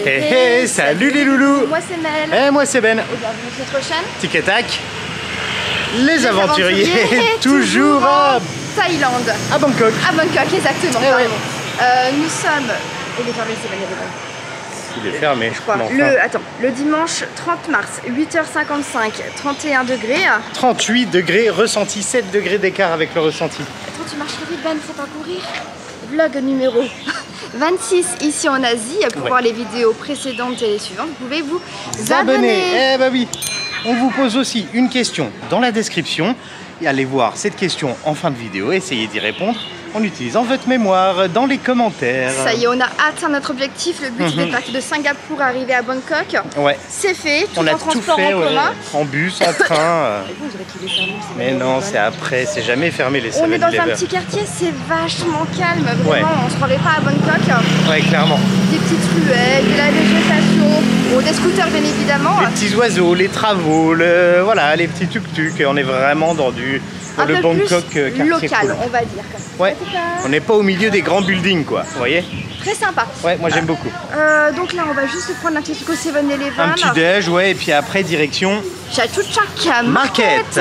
Hey, salut les loulous. Moi c'est Mel. Et moi c'est Ben. Et bienvenue sur notre chaîne. Tic et tac. Les aventuriers, toujours à Thaïlande. À Bangkok. À Bangkok, exactement. Ouais. Nous sommes... Il est fermé, c'est Ben. Il est fermé, je crois. Le dimanche 30 mars, 8h55, 31 degrés. 38 degrés, ressenti 7 degrés d'écart avec le ressenti. Attends, tu marches trop vite, Ben, c'est pas courir. Vlog numéro 26 ici en Asie. Pour voir les vidéos précédentes et les suivantes, vous pouvez vous abonner. Eh bah oui. On vous pose aussi une question dans la description. Et allez voir cette question en fin de vidéo. Essayez d'y répondre en utilisant votre mémoire dans les commentaires. Ça y est, on a atteint notre objectif. Le but c'est de partir de Singapour à arriver à Bangkok. Ouais. C'est fait, tout en transport en commun. En bus, en train. Mais non, c'est après, c'est jamais fermé les 7-Eleven. On est dans un petit quartier, c'est vachement calme. Vraiment, on se croirait pas à Bangkok. Ouais, clairement. Des petites ruelles, de la végétation, des scooters bien évidemment. Les petits oiseaux, les travaux, voilà, les petits tuk-tuk. On est vraiment dans le Bangkok quartier local, cool. on va dire. Ouais, on n'est pas au milieu des grands buildings, quoi, vous voyez. Très sympa. Ouais, moi j'aime beaucoup. Donc là, on va juste prendre un petit truc au 7-Eleven. Un petit déj, ouais, et puis après, direction... Chatuchak Market.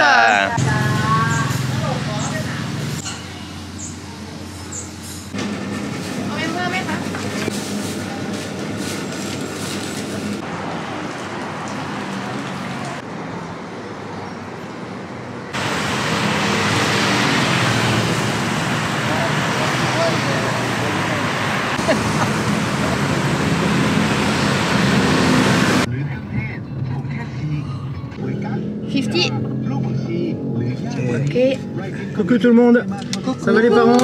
Ok. Coucou tout le monde. Ça va les parents?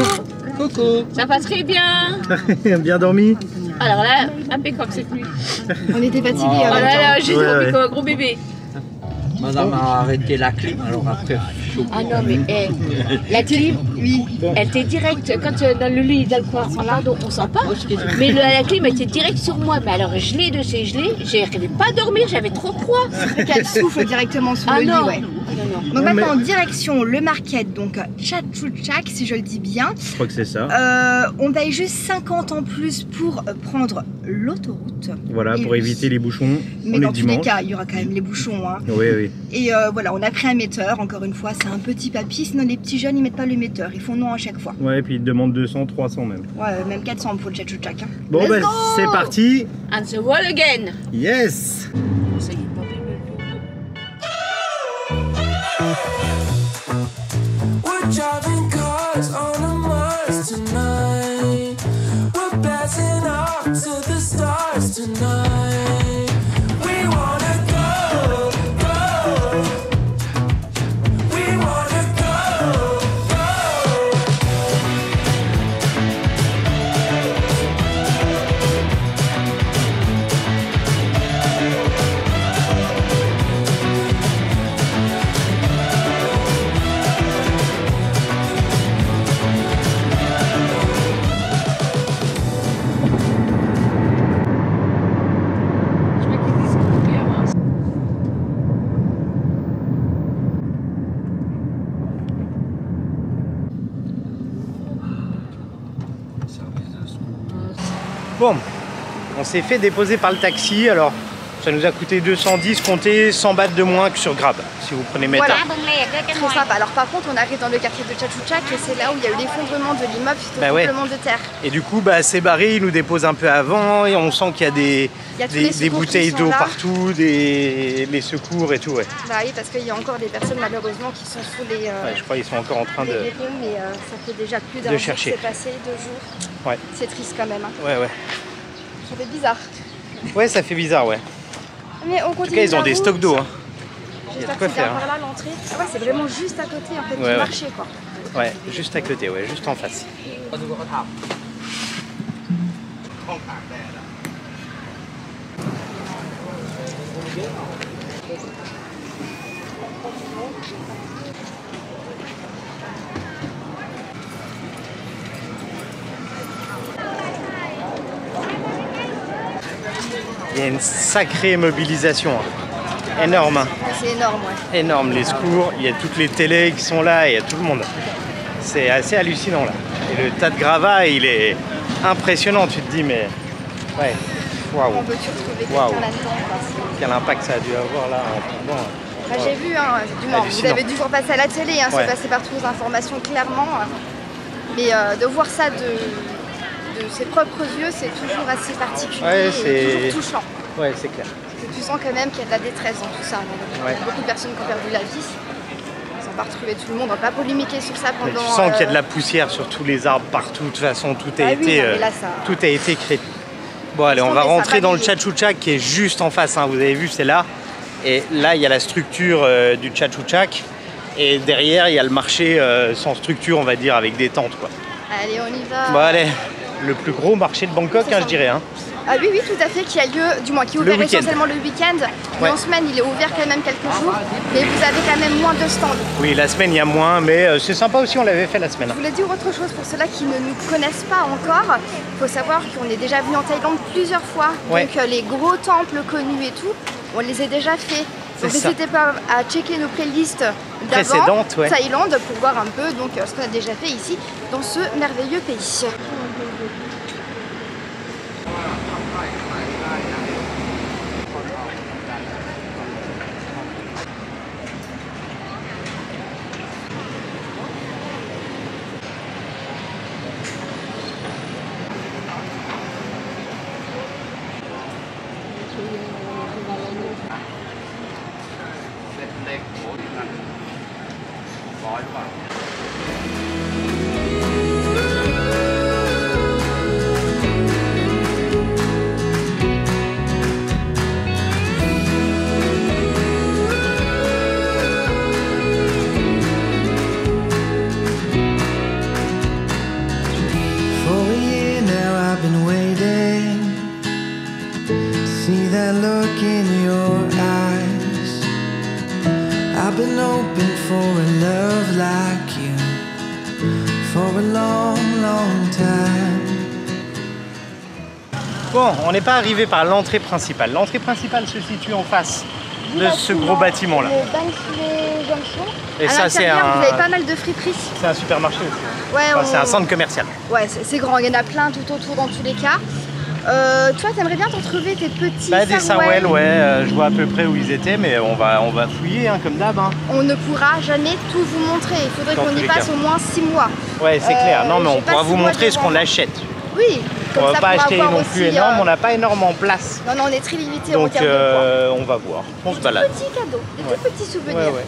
Coucou. Ça va très bien. Bien dormi? Alors là, impeccable cette nuit. On était fatigués. Oh là là, j'ai dormi comme un gros bébé. Madame a arrêté la clim, alors après, chaud. Ah non, mais la clim, oui, elle était directe. Quand dans le lit, dans le coin, pardon, on sent pas. Mais la clim était directe sur moi. Mais alors, gelé de chez gelé, j'arrivais pas à dormir, j'avais trop froid. C'est qu'elle souffle directement sur le lit, ouais. Donc maintenant, en direction le market, donc Chatuchak, si je le dis bien. Je crois que c'est ça. On paye juste 50 en plus pour prendre l'autoroute. Voilà, pour éviter les bouchons. Mais dans tous les cas, il y aura quand même les bouchons. Hein. Oui, oui. Et voilà, on a pris un metteur, encore une fois, c'est un petit papier, sinon les petits jeunes ils mettent pas le metteur, ils font non à chaque fois. Ouais, et puis ils demandent 200, 300 même. Ouais, même 400 pour le Chatuchak. Hein. Bon, ben c'est parti. And the wall again. Yes. We're driving cars on a Mars tonight. We're blasting off to the stars tonight. We wanna go, go. We wanna go, go. Bon, on s'est fait déposer par le taxi, alors ça nous a coûté 210, comptez 100 bahts de moins que sur Grab, si vous prenez Meta. Voilà, très sympa. Alors par contre, on arrive dans le quartier de Chatuchak et c'est là où il y a eu l'effondrement de l'immeuble suite au tremblement de terre. Et du coup, c'est barré, il nous dépose un peu avant et on sent qu'il y a des bouteilles d'eau partout, les secours et tout. Ouais. Bah oui, parce qu'il y a encore des personnes malheureusement qui sont sous les... ouais, je crois qu'ils sont encore en train de... Mais ça fait déjà plus d'un jour que c'est passé, 2 jours. Ouais. C'est triste quand même. Hein. Ouais, ouais. Ça fait bizarre. Ouais, ça fait bizarre, ouais. Mais on continue. En tout cas, ils ont des stocks d'eau. Hein. J'espère que c'est par là l'entrée. Ah ouais, c'est vraiment juste à côté en fait du marché quoi. Ouais, juste à côté, ouais, juste en face. Il y a une sacrée mobilisation, hein. Énorme. Hein. C'est énorme, ouais. Énorme, les secours, il y a toutes les télés qui sont là, il y a tout le monde. C'est assez hallucinant là. Et le tas de gravats, il est impressionnant, tu te dis, mais ouais. Waouh. On peut-tu retrouver Waouh. quelqu'un là-dedans quoi. Quel impact ça a dû avoir là en tombant. Bah, j'ai vu, hein, du moins, vous Hallucinant. avez dû voir passer à la télé, hein, Ouais. c'est passé partout aux informations clairement. Mais de voir ça de ses propres yeux, c'est toujours assez particulier Ouais, et c'est- toujours touchant. Ouais, c'est clair. Parce que tu sens quand même qu'il y a de la détresse dans tout ça. Il y Ouais. a beaucoup de personnes qui ont perdu la vie. Ils n'ont pas retrouvé tout le monde, on va pas polémiquer sur ça Mais pendant... tu sens qu'il y a de la poussière sur tous les arbres partout. De toute façon, tout a Ah oui, été, non, mais là, ça- tout a été créé. Bon, allez, on va Mais ça rentrer va dans le briller. Chachouchak qui est juste en face. Hein. Vous avez vu, c'est là. Et là, il y a la structure du Chachouchak. Et derrière, il y a le marché sans structure, on va dire, avec des tentes, quoi. Allez, on y va. Bon, allez, le plus gros marché de Bangkok, hein, je dirais. Hein. Ah oui, oui, tout à fait, qui a lieu, du moins qui est Le ouvert week-end. essentiellement le week-end. Mais Ouais. en semaine, il est ouvert quand même quelques jours. Mais vous avez quand même moins de stands. Oui, la semaine, il y a moins, mais c'est sympa aussi, on l'avait fait la semaine. Je voulais dire autre chose pour ceux-là qui ne nous connaissent pas encore. Il faut savoir qu'on est déjà venu en Thaïlande plusieurs fois. Ouais. Donc les gros temples connus et tout, on les a déjà fait. Donc C'est ça. n'hésitez pas à checker nos playlists d'avant, Précédentes, ouais. Thaïlande, pour voir un peu donc, ce qu'on a déjà fait ici dans ce merveilleux pays. For a year now I've been waiting to see that look in your eyes. I've been hoping for a love like you for a long, long time. Bon, on n'est pas arrivé par l'entrée principale. L'entrée principale se situe en face de ce gros bâtiment-là. Le Bansley Junction. Et À ça, c'est l'intérieur, un- vous avez pas mal de friperies. C'est un supermarché aussi. Ouais, Enfin, c'est un centre commercial. Ouais, c'est grand, il y en a plein tout autour dans tous les cas. Toi, t'aimerais bien t'en trouver tes petits Bah, des Sarwell. Sarwell, ouais, je vois à peu près où ils étaient, mais on va fouiller hein, comme d'hab. Hein. On ne pourra jamais tout vous montrer. Il faudrait Dans qu'on tous y les passe cas. au moins 6 mois. Ouais, c'est clair. Non, mais j'ai on pas pourra 6 vous mois montrer ce devant qu'on moi. achète. Oui, comme On ça va pas pourra acheter voir non aussi, plus énorme, on n'a pas énormément de place. Non, non, on est très limité en Donc termes de poids. on va voir. On se Des balade. petits cadeaux, des Ouais. tout petits souvenirs. Ouais, ouais.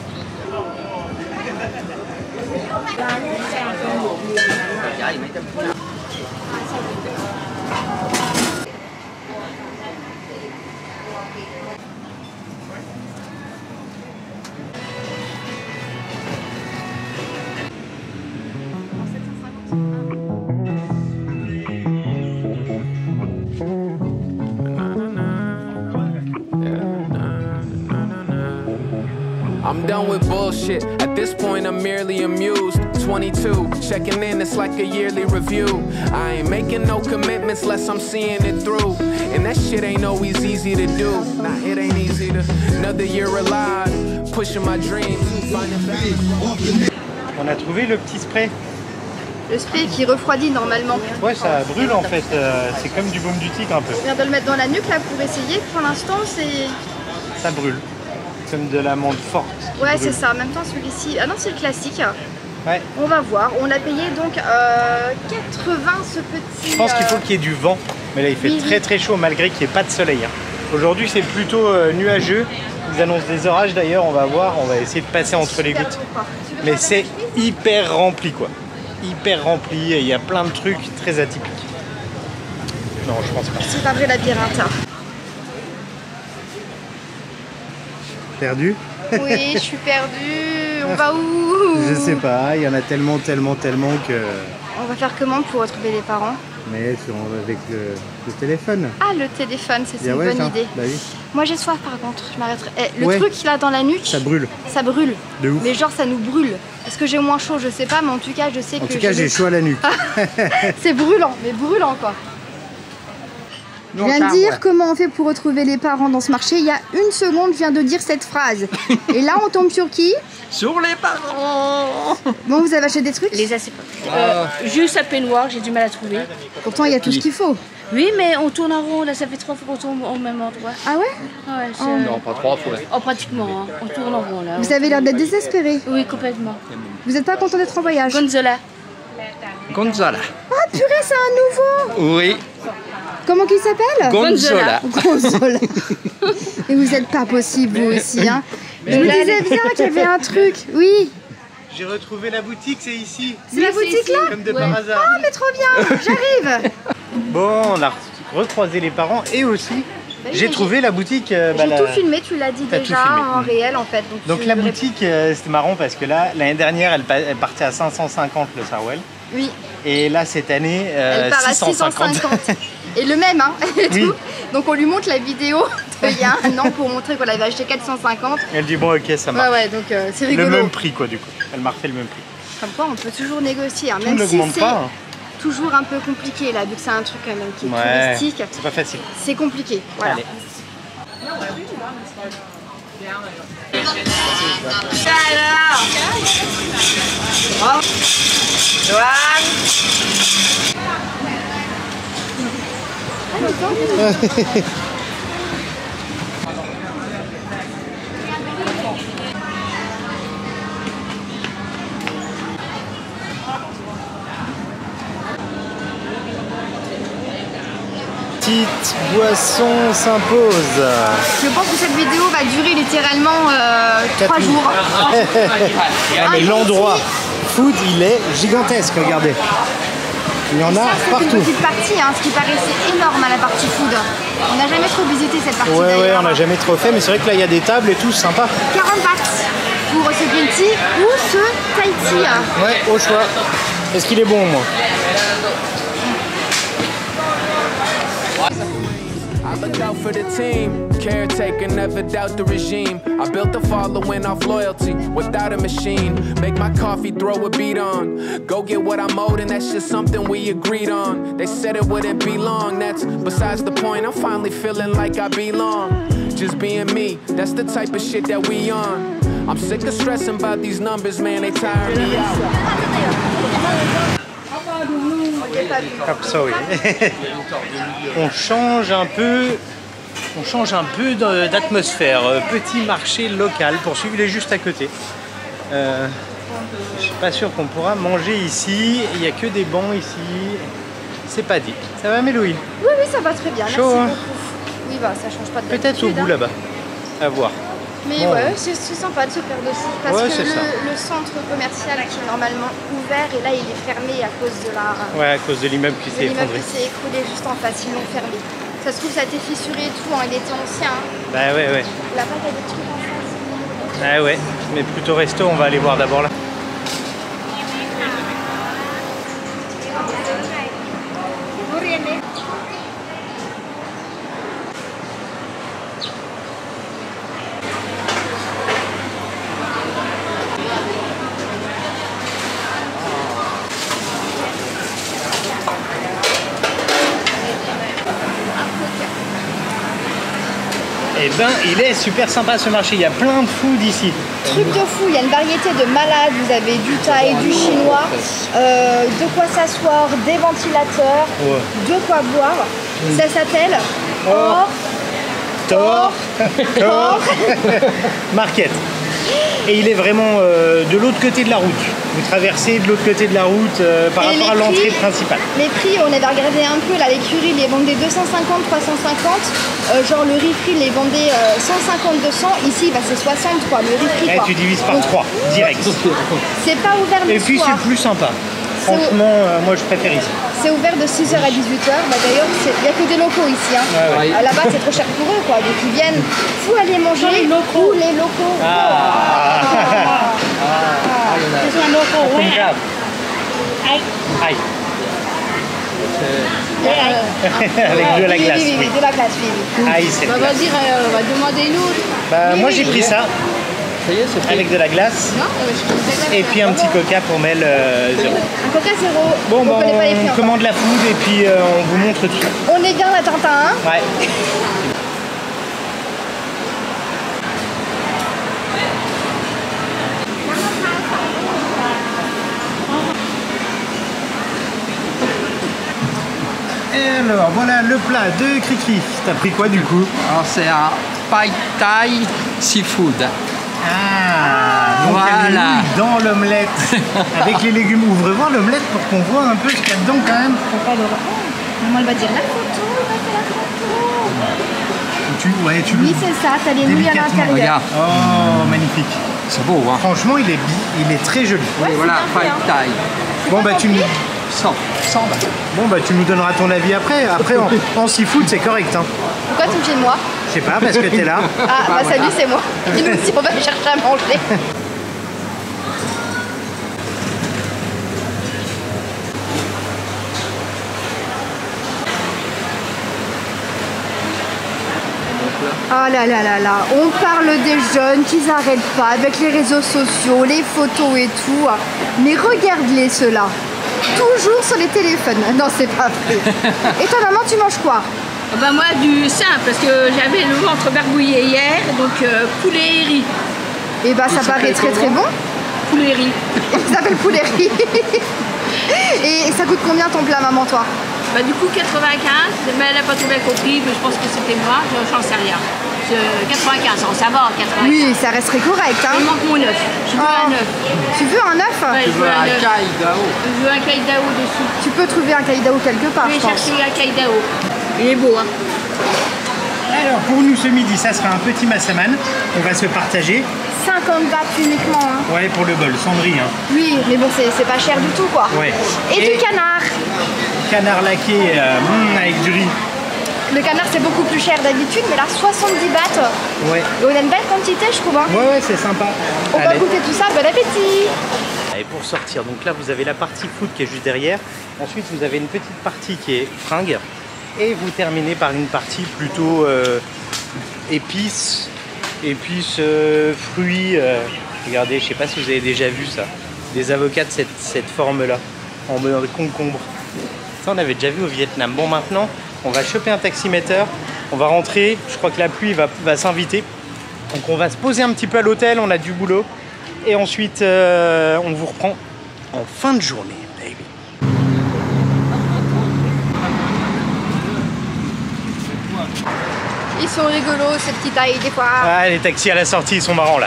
I'm done with bullshit. At this point, I'm merely amused. 22, checking in, it's like a yearly review. I ain't making no commitments unless I'm seeing it through. And that shit ain't always easy to do. Nah, it ain't easy to. Another year alive, pushing my dreams. Finding balance. On a trouvé le petit spray. Le spray qui refroidit normalement. Ouais, ça brûle en fait. C'est comme du baume du tigre un peu. Je viens de le mettre dans la nuque là pour essayer. Pour l'instant, c'est. Ça brûle. Comme de l'amande forte. qui Ouais, brûle. c'est ça. En même temps, celui-ci. Ah non, c'est le classique. Ouais. On va voir. On l'a payé donc 80 ce petit. Je pense qu'il faut qu'il y ait du vent. Mais là, il fait oui, très oui. très chaud malgré qu'il n'y ait pas de soleil. Hein. Aujourd'hui, c'est plutôt nuageux. Ils annoncent des orages d'ailleurs. On va voir. On va essayer de passer entre les Super gouttes. beau, quoi. Tu veux Mais faire c'est de la chemise hyper rempli quoi. Hyper rempli. Et il y a plein de trucs très atypiques. Non, je pense pas. C'est un vrai labyrinthe. hein. Perdu? Oui, je suis perdue. On va où? Je sais pas. Il y en a tellement que. On va faire comment pour retrouver les parents? Mais avec le téléphone. Ah, le téléphone, c'est Bien une ouais, bonne ça. idée. Bah oui. Moi j'ai soif par contre, je m'arrêterai. Eh, le Ouais. truc qu'il a dans la nuque, Ça brûle. ça brûle. De ouf. Mais genre ça nous brûle. Est-ce que j'ai moins chaud? Je sais pas, mais en tout cas je sais En que tout cas, j'ai chaud à la nuque. c'est brûlant, mais brûlant quoi. Je viens de dire comment on fait pour retrouver les parents dans ce marché. Il y a une seconde, je viens de dire cette phrase. Et là on tombe sur qui? Sur les parents. Bon, vous avez acheté des trucs? Les assez pas. Juste à peignoir, j'ai du mal à trouver. Pourtant il y a tout ce qu'il faut. Oui, mais on tourne en rond, là, ça fait 3 fois qu'on tourne au même endroit. Ah ouais? Ouais, Non, pas 3 fois. Oh, pratiquement, hein. On tourne en rond, là. Vous avez l'air d'être désespéré. Oui, complètement. Vous n'êtes pas content d'être en voyage? Gonzola. Gonzala. Ah purée, c'est un nouveau! Oui, Comment qu'il s'appelle? Gonzola. Gonzola. Et vous êtes pas possible, vous aussi, hein? Je me disais bien qu'il y avait un truc. Oui. J'ai retrouvé la boutique, c'est ici. C'est la boutique là? Comme de par hasard. Ah mais trop bien, j'arrive. Bon, on a recroisé les parents et aussi, j'ai trouvé la boutique. J'ai tout filmé, tu l'as dit T'as tout déjà filmé. en réel en fait. Donc la boutique, c'était marrant parce que là, l'année dernière, elle partait à 550 le Sarwell. Oui, Et là, cette année, elle part à 650. Et le même, hein, et Oui. tout. Donc on lui montre la vidéo d'il y a un an pour montrer qu'on l'avait acheté 450. Elle dit bon, ok, ça marche. Ouais, ouais, donc c'est Le rigolo. même prix, quoi, du coup. Elle m'a refait le même prix. Comme quoi, on peut toujours négocier, hein, Tout même si n'augmente c'est pas. Hein. toujours un peu compliqué là, vu que c'est un truc quand même qui est Ouais, touristique. c'est pas facile. C'est compliqué, voilà. Allez. Petite boisson s'impose. Je pense que cette vidéo va durer littéralement 3 jours. Ah, mais l'endroit food, il est gigantesque, regardez. Il y en a Ça, c'est partout. une petite partie, hein, ce qui paraissait énorme à la partie food. On n'a jamais trop visité cette partie. Ouais, d'ailleurs. on n'a jamais trop fait, mais c'est vrai que là, il y a des tables et tout, sympa. 40 bahts pour ce green tea ou ce Thai tea. Ouais, au choix. Est-ce qu'il est bon, moi? I look out for the team, caretaker, never doubt the regime. I built a following off loyalty, without a machine. Make my coffee, throw a beat on. Go get what I'm owed, and that's just something we agreed on. They said it wouldn't be long, that's besides the point. I'm finally feeling like I belong. Just being me, that's the type of shit that we on. I'm sick of stressing about these numbers, man, they tire me out. Comme ça, oui. On change un peu d'atmosphère. Petit marché local pour suivre, il est juste à côté. Je suis pas sûr qu'on pourra manger ici. Il n'y a que des bancs ici. C'est pas dit. Ça va, Méloïne? Oui, oui, ça va très bien. Chaud, Merci hein. beaucoup. Oui, bah ça change pas de Peut-être au d'habitude, bout hein. là-bas. À voir. Mais Bon. ouais, c'est sympa de se perdre aussi. Parce Ouais, que c'est ça. le centre commercial qui est normalement ouvert et là il est fermé à cause de Ouais, à cause de l'immeuble qui s'est l'immeuble effondré. qui s'est écroulé juste en face, ils l'ont fermé. Ça se trouve, ça a été fissuré et tout, hein, il était ancien. Hein. Bah ouais, ouais. Là-bas, il y a des trucs en face. Ah ouais. Mais plutôt resto, on va aller voir d'abord là. Eh ben, il est super sympa ce marché. Il y a plein de food ici. Truc de fou, il y a une variété de malades, vous avez du thaï, du chinois, de quoi s'asseoir, des ventilateurs, Ouais. de quoi boire. Ça s'appelle Or. Or, Thor. Market. Et il est vraiment de l'autre côté de la route. Vous traversez de l'autre côté de la route par Et rapport à les l'entrée prix principale. Les prix, on avait regardé un peu, là, l'écurie les vendait 250, 350. Genre le riz frit les vendait 150, 200. Ici, bah, c'est 63, le riz frit. Eh, quoi. tu divises par Donc, 3, direct. c'est pas ouvert le Et puis soir. c'est plus sympa. Franchement, moi je préfère ici. C'est ouvert de 6h à 18h. Bah, d'ailleurs, il n'y a que des locaux ici. Hein. Ouais, ouais. Là-bas, c'est trop cher pour eux. Quoi. Donc ils viennent ou aller manger ou les locaux. Aïe. Avec de la glace, oui, oui. de la glace, oui. Aïe, c'est Bah, vas-y, on va demander une autre. Bah, moi j'ai pris ça, Ça y est, c'est pris. avec de la glace, Non, je te et puis un petit coca pour Mel 0. Un coca zéro. Bon, on bah, connaît pas les prix on encore. commande la food et puis on vous montre tout. On est bien à Tintin, hein. Ouais. Alors, voilà le plat de Cricri. T'as pris quoi du coup? Alors c'est un Pad Thai seafood. Ah, donc voilà. elle est dans l'omelette avec les légumes. Ouvre voir l'omelette pour qu'on voit un peu ce qu'il y a dedans quand même. Maman elle va dire la photo, Oui c'est ça, t'as les nouilles à l'intérieur. Regarde. Oh magnifique. C'est beau hein. Franchement il est très joli. Ouais, et voilà, Pad Thai. Bon bah tu nous... 100 Bon bah tu nous donneras ton avis après. Après en seafood c'est correct hein. Pourquoi tu me files moi? Je sais pas parce que t'es là. Ah bah salut c'est moi. Et nous aussi on va chercher à manger. Ah là là là là, on parle des jeunes qui n'arrêtent pas avec les réseaux sociaux, les photos et tout. Mais regarde-les ceux-là, toujours sur les téléphones. Non, c'est pas vrai. Et toi maman, tu manges quoi? Bah moi du simple parce que j'avais le ventre barbouillé hier, donc poulet et riz. Et bah ça paraît très très bon. Poulet et riz. Ça s'appelle poulet riz. Et ça coûte combien ton plat maman toi? Bah du coup 95, mais elle n'a pas tout bien compris, mais je pense que c'était moi, j'en sais rien. 95, ça va 95. Oui, ça resterait correct hein. Il manque mon œuf, je veux un œuf. Tu veux un œuf? Ouais, Tu veux un caïdao? Je veux un caïdao dessus. Tu peux trouver un caïdao quelque part Je je vais pense. chercher un caïdao. Il est beau hein. Alors pour nous ce midi ça sera un petit massaman. On va se partager. 50 bahts uniquement hein. Ouais pour le bol, sans riz hein. Oui, mais bon c'est pas cher du tout quoi. Ouais. Et du canard. Canard laqué avec du riz. Le canard c'est beaucoup plus cher d'habitude, mais là 70 bahts. Ouais. Et on a une belle quantité je trouve hein. Ouais c'est sympa. On va goûter tout ça, bon appétit. Et pour sortir, donc là vous avez la partie food qui est juste derrière. Ensuite vous avez une petite partie qui est fringues. Et vous terminez par une partie plutôt épices, fruits. Regardez, je sais pas si vous avez déjà vu ça. Des avocats de cette forme-là, en mode concombre. Ça on avait déjà vu au Vietnam. Bon maintenant, on va choper un taximéteur. On va rentrer, je crois que la pluie va s'inviter. Donc on va se poser un petit peu à l'hôtel, on a du boulot. Et ensuite, on vous reprend en fin de journée, baby. Ils sont rigolos ces petits tailles des fois. Ah, les taxis à la sortie, ils sont marrants là.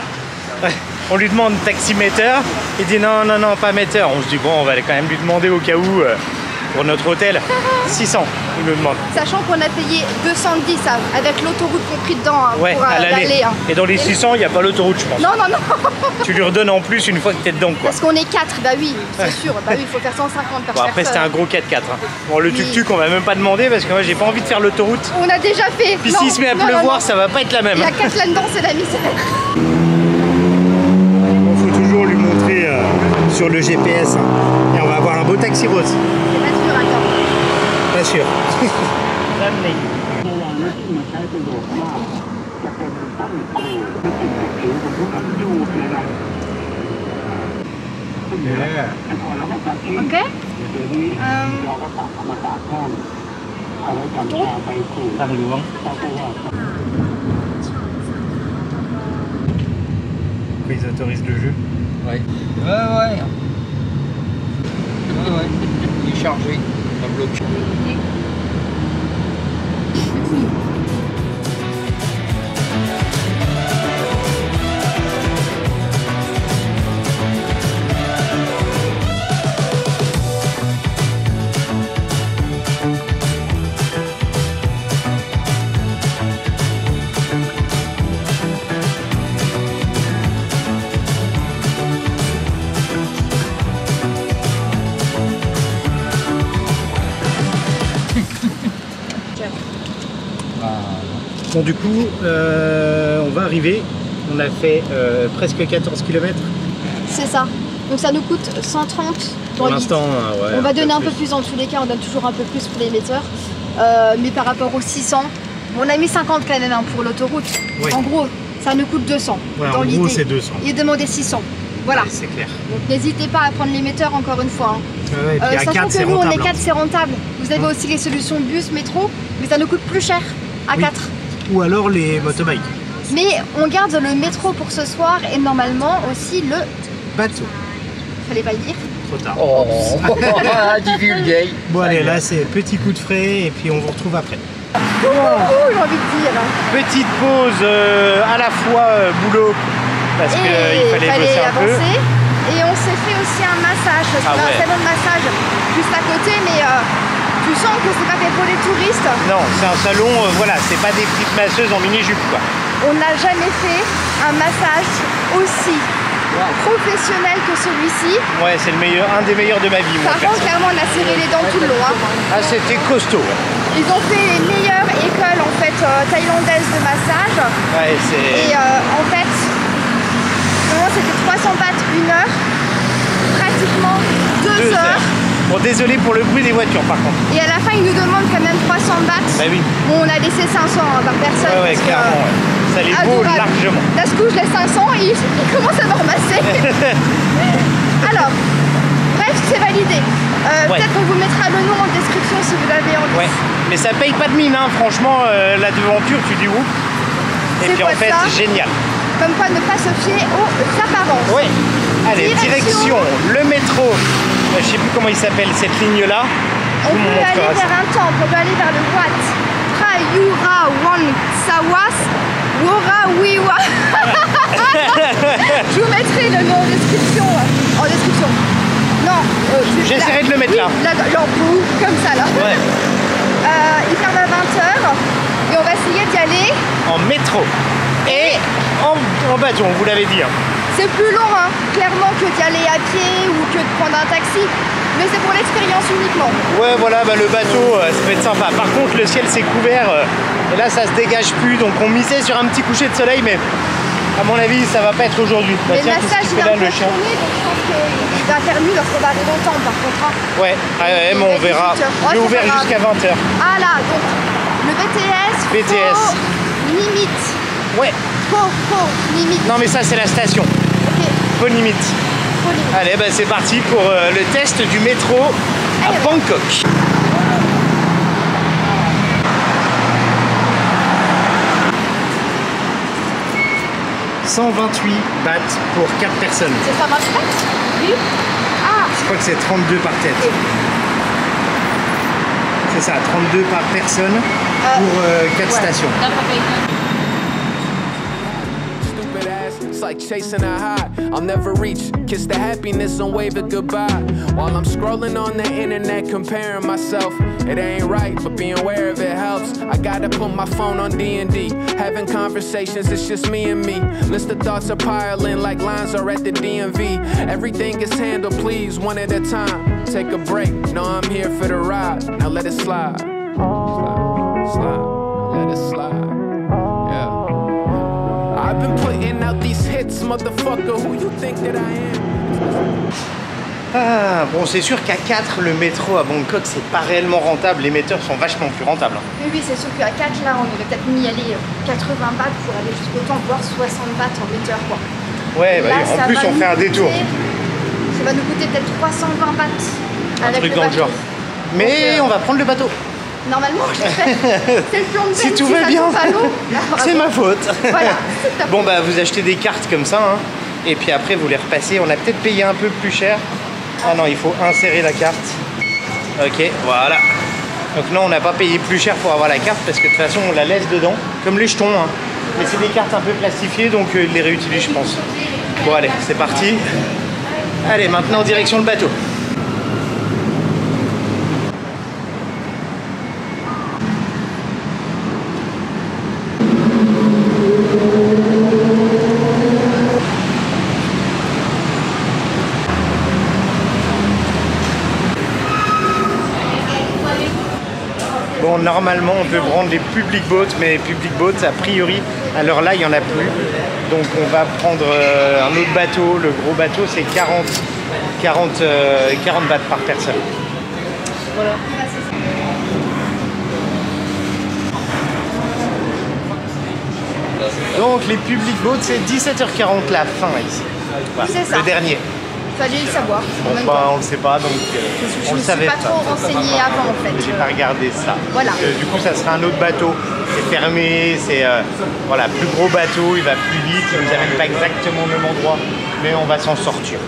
On lui demande taximéteur, il dit non, non, non, pas metteur. On se dit bon, on va quand même lui demander au cas où pour notre hôtel. 600, il nous demande. Sachant qu'on a payé 210 avec l'autoroute compris dedans hein, Ouais, pour à l'aller. hein. Et dans les 600, il n'y a pas l'autoroute, je pense. Non, non, non. Tu lui redonnes en plus une fois que tu es dedans, quoi. Parce qu'on est 4, bah oui, c'est sûr. Bah oui, il faut faire 150 par Bon, après, personne. c'était un gros 4x4. Hein. Bon, le tuk-tuk, on va même pas demander parce que moi, j'ai pas envie de faire l'autoroute. On a déjà fait. Puis s'il se met à pleuvoir, ça va pas être la même. Il y a 4 là-dedans, c'est la misère. Il faut toujours lui montrer sur le GPS. Hein. Et on va avoir un beau taxi rose. C'est pas sûr, attends. Pas sûr. Ok. Ils autorisent le jeu. Ouais. Ouais. Il est chargé. Ça bloque. Bon du coup, on va arriver. On a fait presque 14 km. C'est ça. Donc ça nous coûte 130 Pour l'instant, ouais. On va donner un peu plus dans tous les cas, on donne toujours un peu plus pour l'émetteur. Mais par rapport aux 600, on a mis 50 quand même hein, pour l'autoroute. Oui. En gros, ça nous coûte 200. Ouais, dans en l'idée. gros, c'est 200. Il est demandé 600. Voilà. Ouais, c'est clair. Donc n'hésitez pas à prendre l'émetteur encore une fois. Hein. Ouais, et puis à Sachant 4, que c'est nous, on est rentable. 4, c'est rentable. Vous avez aussi les solutions bus, métro, mais ça nous coûte plus cher à Oui. 4. Ou alors les motobikes. Mais on garde le métro pour ce soir et normalement aussi le... Bateau. Fallait pas le dire. Trop tard. Oh, divulgué. Bon allez, là c'est petit coup de frais et puis on vous retrouve après. J'ai envie de dire. Petite pause à la fois boulot parce qu'il fallait bosser un peu. Et on s'est fait aussi un massage, parce qu'on a un salon de massage juste à côté, mais tu sens que c'est pas fait pour les touristes. Non, c'est un salon, voilà, c'est pas des petites masseuses en mini-jupe quoi. On n'a jamais fait un massage aussi professionnel que celui-ci. Ouais, c'est le meilleur, un des meilleurs de ma vie. Par contre, clairement, on a serré les dents tout le long. Hein. Ah, c'était costaud. Ils ont fait les meilleures écoles en fait thaïlandaises de massage. Ouais, c'est. Et en fait, c'était 300 bahts 1 heure, pratiquement 2 heures. Bon, désolé pour le bruit des voitures par contre. Et à la fin, ils nous demandent quand même 300 bahts. Bah oui. Bon, on a laissé 500 par personne. Ouais, parce clairement. Ça les vaut largement. Là, ce coup, je laisse 500 et il commence à me ramasser. Alors, bref, c'est validé. Peut-être qu'on vous mettra le nom en description si vous l'avez envie. Ouais, mais ça paye pas de mine, hein. Franchement, la devanture, tu dis où? Et puis en fait, génial. Comme quoi ne pas se fier aux apparences. Oui. Allez, direction le métro. Je sais plus comment il s'appelle cette ligne-là. On peut aller vers un temple, on peut aller vers le Wat. Trayura Wan Sawas Wora Wiwa. Je vous mettrai le nom en description. Non. J'essaierai de le mettre là. Genre comme ça là. Ouais. Il ferme à 20h et on va essayer d'y aller en métro et en bateau, on vous l'avait dit. Hein. C'est plus long, hein, clairement, que d'y aller à pied ou que de prendre un taxi. Mais c'est pour l'expérience uniquement. Ouais, voilà, bah, le bateau, ça peut être sympa. Par contre, le ciel s'est couvert et là, ça se dégage plus. Donc, on misait sur un petit coucher de soleil, mais à mon avis, ça va pas être aujourd'hui. Bah, le massage, il va un peu tourner, donc je pense qu'il va faire nuit lorsqu'on va arriver au temple, par contre. Hein. Ouais, mais on verra. Il est ouvert jusqu'à 20h. Ah là, donc, le BTS. Limite. Ouais. Limite. Non, mais ça, c'est la station. Ok. Limite. Allez, bah, c'est parti pour le test du métro à Bangkok. « 128 bahts pour 4 personnes. » C'est 128 bahts? Oui. Ah. Je crois que c'est 32 par tête. Okay. C'est ça, 32 par personne pour 4 stations. It's like chasing a high I'll never reach. Kiss the happiness and wave it goodbye. While I'm scrolling on the internet comparing myself. It ain't right, but being aware of it helps. I gotta put my phone on D&D. Having conversations, it's just me and me. List of thoughts are piling like lines are at the DMV. Everything is handled, please, one at a time. Take a break, no, I'm here for the ride. Now let it slide. Slide, let it slide. I've been putting out these hits, motherfucker. Who you think that I am? Ah, bon, c'est sûr qu'à 4, le métro à Bangkok, c'est pas réellement rentable. Les metteurs sont vachement plus rentables. Oui, c'est sûr qu'à 4, là, on aurait peut-être mis aller 80 bahts pour aller jusqu'au temps, voire 60 bahts en metteur, quoi. Ouais, bah, là, en plus, on fait un détour. Ça va nous coûter peut-être 320 bahts. Un truc dans le genre. Mais on va prendre le bateau. Normalement, c'est le plan de si tout va bien, c'est ma faute. Voilà, bon, bah, vous achetez des cartes comme ça, hein, et puis après, vous les repassez. On a peut-être payé un peu plus cher. Ah non, il faut insérer la carte. Ok, voilà. Donc non, on n'a pas payé plus cher pour avoir la carte parce que de toute façon, on la laisse dedans, comme les jetons. Hein. Mais c'est des cartes un peu plastifiées, donc ils les réutilisent, je pense. Bon, allez, c'est parti. Allez, maintenant, direction le bateau. Bon, normalement, on peut prendre les public boats, mais les public boats, a priori, à l'heure là, il n'y en a plus. Donc, on va prendre un autre bateau. Le gros bateau, c'est 40 bahts par personne. Voilà. Donc, les public boats, c'est 17h40 la fin ici. Voilà, c'est ça. Le dernier. Fallait le savoir. Bon, bah, on le sait pas, donc on le savait pas. Je ne suis pas trop renseignée avant, en fait. J'ai pas regardé ça. Voilà. Du coup, ça sera un autre bateau. C'est fermé, c'est voilà, plus gros bateau, il va plus vite. Il nous amène pas exactement au même endroit, mais on va s'en sortir.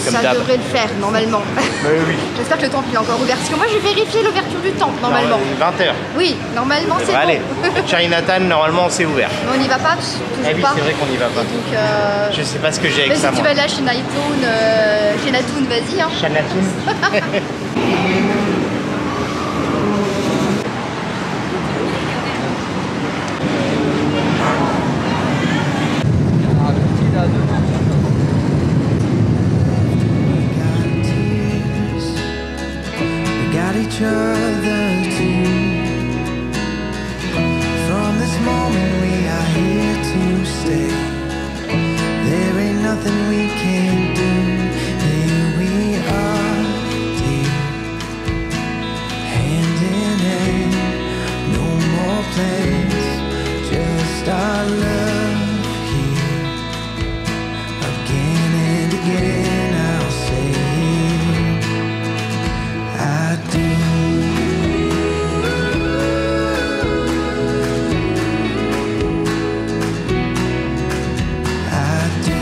Comme Ça d'hab. devrait le faire, normalement. Oui. J'espère que le temple il est encore ouvert. Parce que moi, je vais vérifier l'ouverture du temple, normalement. 20h. Oui, normalement, c'est Allez, bon. Chinatown, normalement, c'est ouvert. Mais on n'y va pas, toujours Ah oui, pas. c'est vrai qu'on y va pas. Donc, Je sais pas ce que j'ai avec mais ça, si tu moi. vas là chez Chinatown, vas-y. Hein. Chinatown. We got each other too. From this moment we are here to stay. There ain't nothing we can't do. Here we are, dear, hand in hand. No more plans, just our love here. Again and again I'll say I do. I do.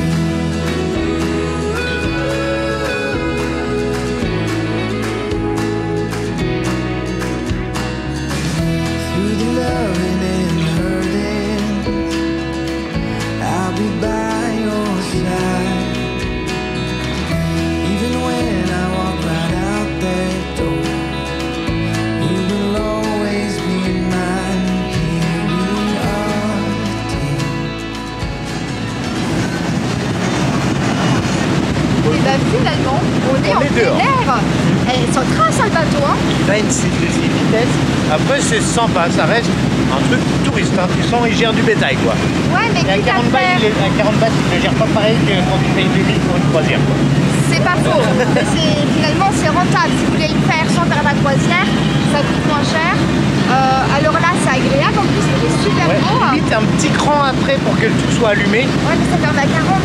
Through the loving and hurting, I'll be by your side. Even when I walk right out that door, you will always be mine. Here we are, dear. Et bah finalement, on est en est plein dehors. air. Elles sont très sale bateau, hein. Là, c'est de vitesse. Après, c'est sympa, ça reste un truc touriste. Hein. Tu sens, ils gèrent du bétail, quoi. Ouais, mais Et à quitte 40 à balles, faire, à 40 balles, ils ne gèrent pas pareil que quand tu payes 2000 pour une croisière, quoi. c'est pas faux. Mais finalement, c'est rentable. Si vous voulez le faire sans faire la croisière, ça coûte moins cher. Alors là, c'est agréable. En plus, il est super Ouais, beau. limite un petit cran après pour que le tout soit allumé. Ouais, mais ça ferme à 40.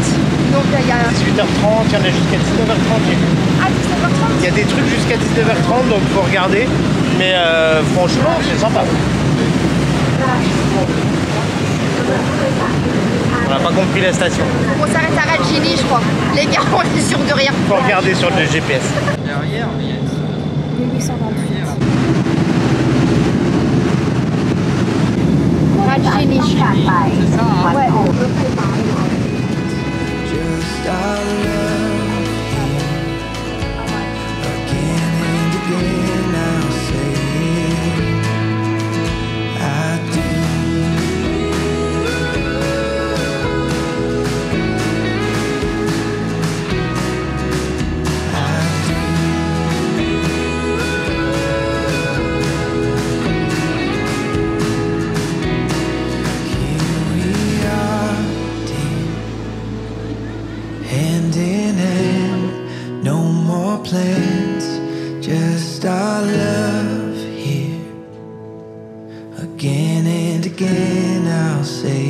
Donc il y a 18h30, il y en a jusqu'à 19h30. J'ai vu. ah, 19h30. Il y a des trucs jusqu'à 19h30, donc faut regarder. Mais franchement, c'est sympa. On n'a pas compris la station. On s'arrête à Regini, je crois. Les gars, on est sûr de rien. Faut regarder sur le GPS. Derrière, mais il y a 1828. Regini. c'est ça, hein. Ouais. Just our love again and again I'll say I do. Here we are, dear, hand in hand, no more plans, just our love here. Again and again I'll say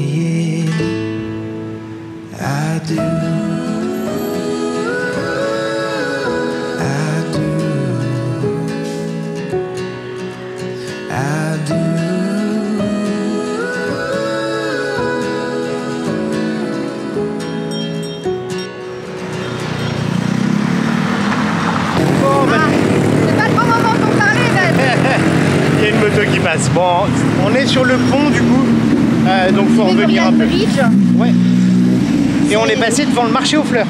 it, I do. I do. I do. Bon, bah, C'est pas le bon moment pour parler, Ben. il y a une moto qui passe. Bon, on est sur le pont du coup, donc faut revenir un peu. Bridge. Ouais. Et on est passé devant le marché aux fleurs.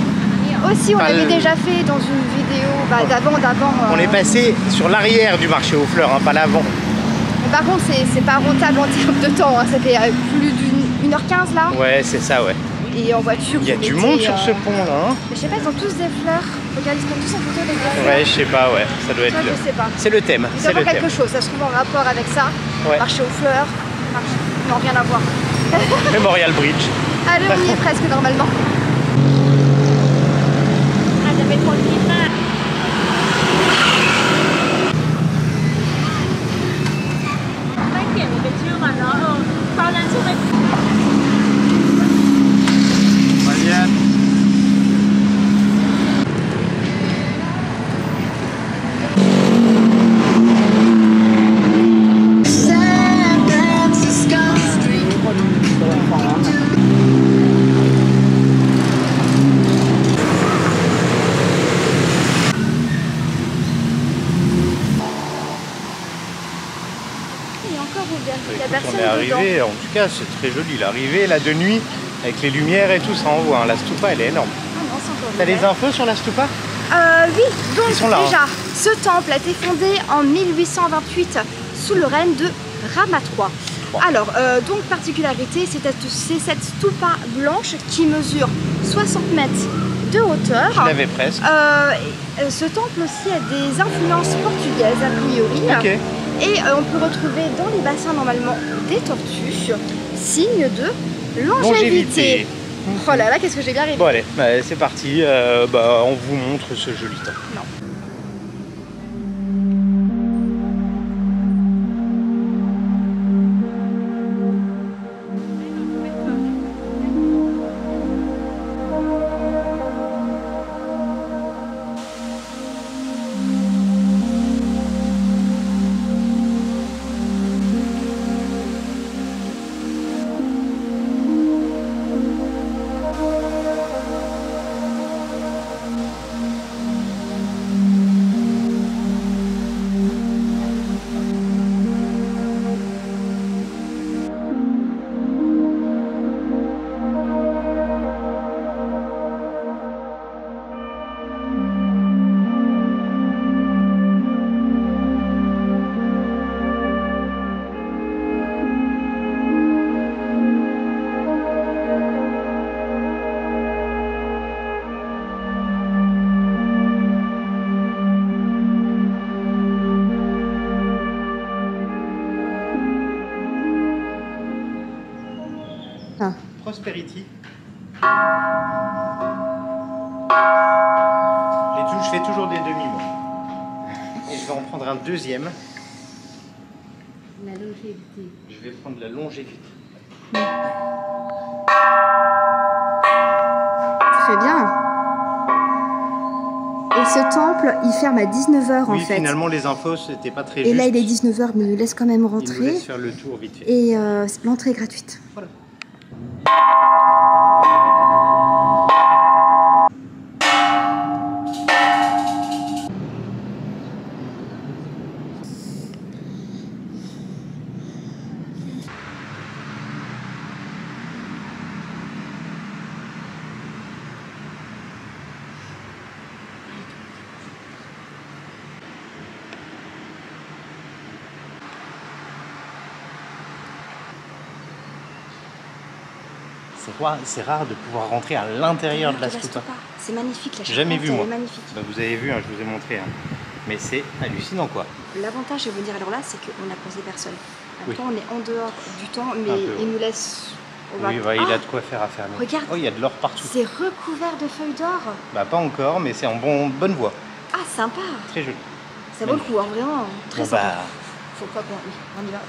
Aussi, on Enfin, l'avait le- déjà fait dans une vidéo d'avant. On est passé sur l'arrière du marché aux fleurs, hein, pas l'avant. Mais par contre, c'est pas rentable en termes de temps. Hein. Ça fait plus d'une 1h15 là. Ouais, c'est ça, ouais. Et en voiture, Il y a vous du mettez, monde sur ce pont là. Hein. Mais je sais pas, ils ont tous des fleurs. Regarde, ils prennent tous en photo avec des fleurs. Ouais, je sais pas, ouais. Ça doit être Ça, le. je sais pas. C'est le thème. Il doit y C'est le avoir thème. quelque chose, ça se trouve en rapport avec ça. Ouais. Marché aux fleurs. Non, rien à voir. Memorial Bridge. Allez, on y est presque normalement.อาจจะเป็นคนคิดมาก ไม่เปลี่ยนเป็นชื่อมันเนาะตอนนั้นชื่อเป็น Malienne. l'arrivée, en tout cas, c'est très joli. L'arrivée, là, de nuit, avec les lumières et tout, ça envoie. Hein. La stupa, elle est énorme. Ah non, c'est encore T'as des infos sur la stupa? Oui, donc Ils sont là, déjà, ce temple a été fondé en 1828 sous le règne de Rama III. Bon. Alors, donc particularité, c'est cette stupa blanche qui mesure 60 mètres de hauteur. Je l'avais presque. Ce temple aussi a des influences portugaises a priori. Ok. Et on peut retrouver dans les bassins normalement des tortues, signe de longévité. Oh là là, qu'est-ce que j'ai bien rêvé. Bon allez, bah, c'est parti, on vous montre ce joli temple. Non. Prosperity. Je fais toujours des demi moi. Et je vais en prendre un deuxième. La longévité. Je vais prendre la longévité. Très bien. Et ce temple, il ferme à 19h en Oui, fait. finalement les infos c'était pas très Et juste. là il est 19h mais il nous laisse quand même Il nous rentrer. laisse faire le tour vite fait. Et l'entrée est gratuite. Voilà. C'est rare de pouvoir rentrer à l'intérieur de la stupa. C'est magnifique la J'ai jamais vu moi. Elle est magnifique. Bah, vous avez vu, hein, je vous ai montré. Hein. Mais c'est hallucinant quoi. L'avantage, je vais vous dire alors là, c'est qu'on a posé personne. En Oui. même temps, on est en dehors du temps, mais Un peu, il nous laisse. Oui, bah, il a de quoi faire à fermer. Regarde. Oh, il y a de l'or partout. C'est recouvert de feuilles d'or. Bah pas encore, mais c'est en bonne voie. Ah, sympa. Très joli. Ça vaut le coup, hein, vraiment. Très Bon, sympa. bah, Faut pas qu'on. Oui, on y va.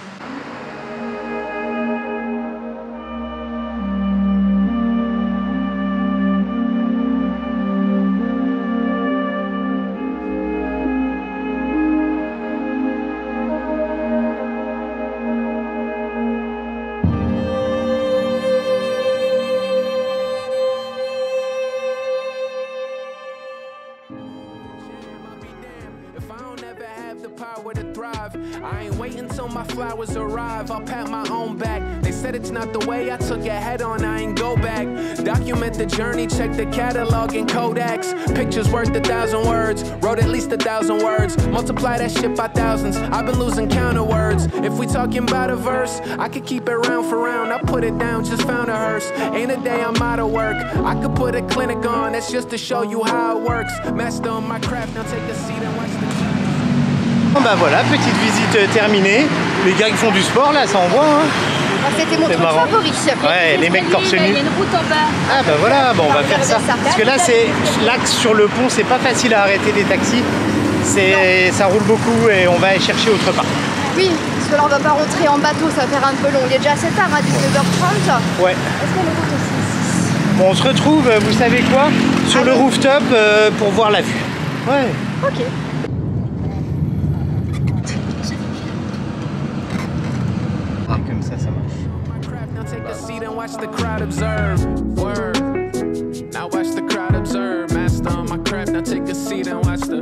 I ain't waiting till my flowers arrive. I'll pat my own back. They said it's not the way I took it head on. I ain't go back. Document the journey, check the catalog and Kodaks. Pictures worth 1,000 words. Wrote at least 1,000 words. Multiply that shit by thousands. I've been losing count of words. If we talking about a verse, I could keep it round for round. I put it down, just found a hearse. Ain't a day I'm out of work. I could put a clinic on. That's just to show you how it works. Master on my craft. Now take a seat and watch the. Bon bah voilà, petite visite terminée. Les gars qui font du sport là, ça envoie hein. Ah, c'était mon C'est truc marrant. favori. Ouais, les mecs torse Il y nu. a une route en bas. Ah bah voilà, bon, on va faire ça. regarder ça. Parce que là, c'est l'axe sur le pont, c'est pas facile à arrêter des taxis. Ça roule beaucoup et on va aller chercher autre part. Oui, parce que là on va pas rentrer en bateau, ça va faire un peu long. Il est déjà assez tard, à 19h30. Ouais. Est-ce qu'on est route aussi? Bon, on se retrouve, vous savez quoi, sur le rooftop pour voir la vue. Ouais. Ok. Ah, comme ça marche. Now take a seat and watch the crowd observe. Word. Now watch the crowd observe. Master on my craft. Now take a seat and watch the.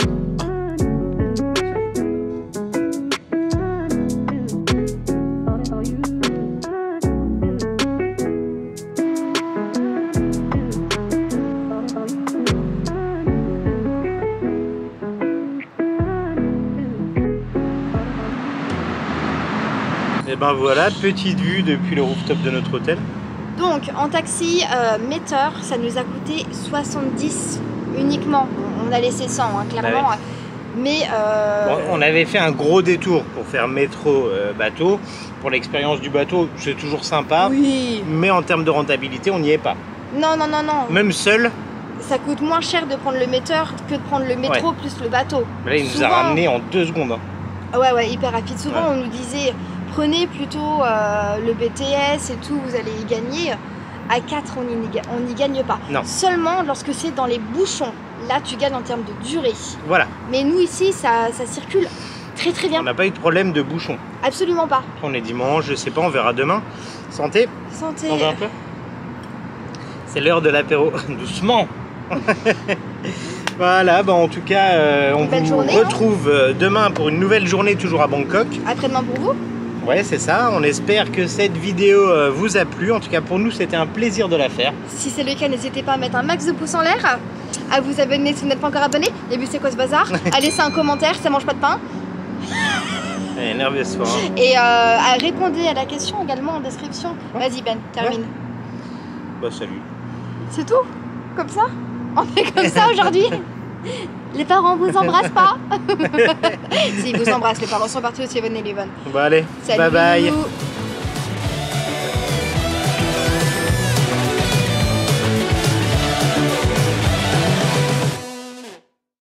ben voilà, petite vue depuis le rooftop de notre hôtel. Donc en taxi, metteur, ça nous a coûté 70 uniquement. On a laissé 100, hein, clairement. Ouais. Mais Bon, on avait fait un gros détour pour faire métro bateau. Pour l'expérience du bateau, c'est toujours sympa. oui. Mais en termes de rentabilité, on n'y est pas. Non, non, non, non. Même seul, Ça coûte moins cher de prendre le metteur que de prendre le métro plus le bateau. là, il nous a Souvent- ramené en 2 secondes. Hein. Ouais, ouais, hyper rapide. Souvent, Ouais. on nous disait, prenez plutôt le BTS et tout, vous allez y gagner. À 4, on n'y gagne pas. Non. Seulement lorsque c'est dans les bouchons. Là, tu gagnes en termes de durée. Voilà, Mais nous, ici, ça circule très très bien. on n'a pas eu de problème de bouchon. Absolument pas. On est dimanche, je sais pas, on verra demain. Santé, Santé. on va un peu. C'est l'heure de l'apéro. Doucement. Voilà, bah en tout cas, on Belle vous journée, hein. retrouve demain pour une nouvelle journée toujours à Bangkok. Après-demain pour vous. Ouais, c'est ça. On espère que cette vidéo vous a plu. En tout cas, pour nous, c'était un plaisir de la faire. Si c'est le cas, n'hésitez pas à mettre un max de pouces en l'air, à vous abonner si vous n'êtes pas encore abonné. Et puis c'est quoi ce bazar? À laisser un commentaire, ça mange pas de pain. Elle est nerveuse, fort. Hein. Et à répondre à la question également en description. Vas-y Ben, termine. Bah salut. C'est tout? Comme ça? On fait comme ça aujourd'hui? Les parents vous embrassent pas? Si, ils vous embrassent, les parents sont partis au 7-Eleven. Bah allez, Salut, bye bye. bisous.